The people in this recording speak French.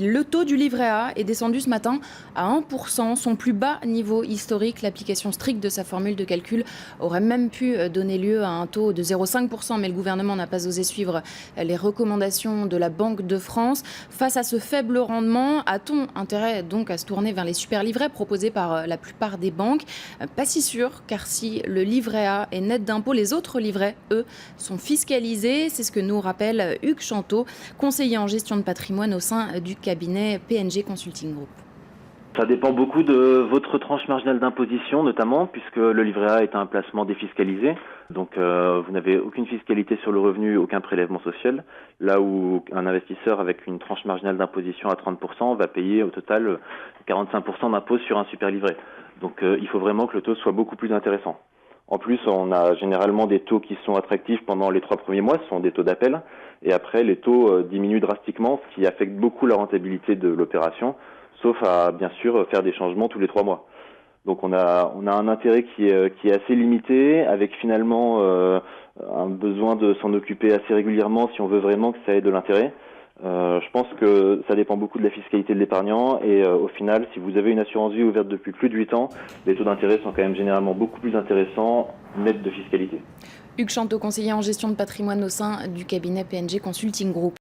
Le taux du livret A est descendu ce matin à 1%, son plus bas niveau historique. L'application stricte de sa formule de calcul aurait même pu donner lieu à un taux de 0,5%, mais le gouvernement n'a pas osé suivre les recommandations de la Banque de France. Face à ce faible rendement, a-t-on intérêt donc à se tourner vers les super livrets proposés par la plupart des banques? Pas si sûr, car si le livret A est net d'impôts, les autres livrets, eux, sont fiscalisés. C'est ce que nous rappelle Hugues Chanteau, conseiller en gestion de patrimoine au sein du cabinet PNG Consulting Group. Ça dépend beaucoup de votre tranche marginale d'imposition notamment, puisque le livret A est un placement défiscalisé. Donc vous n'avez aucune fiscalité sur le revenu, aucun prélèvement social. Là où un investisseur avec une tranche marginale d'imposition à 30% va payer au total 45% d'impôt sur un super livret. Donc il faut vraiment que le taux soit beaucoup plus intéressant. En plus, on a généralement des taux qui sont attractifs pendant les 3 premiers mois, ce sont des taux d'appel. Et après, les taux diminuent drastiquement, ce qui affecte beaucoup la rentabilité de l'opération, sauf à, bien sûr, faire des changements tous les 3 mois. Donc on a un intérêt qui est assez limité, avec finalement un besoin de s'en occuper assez régulièrement si on veut vraiment que ça ait de l'intérêt. Je pense que ça dépend beaucoup de la fiscalité de l'épargnant et au final, si vous avez une assurance vie ouverte depuis plus de 8 ans, les taux d'intérêt sont quand même généralement beaucoup plus intéressants, net de fiscalité. Hugues Chanteau, conseiller en gestion de patrimoine au sein du cabinet PNG Consulting Group.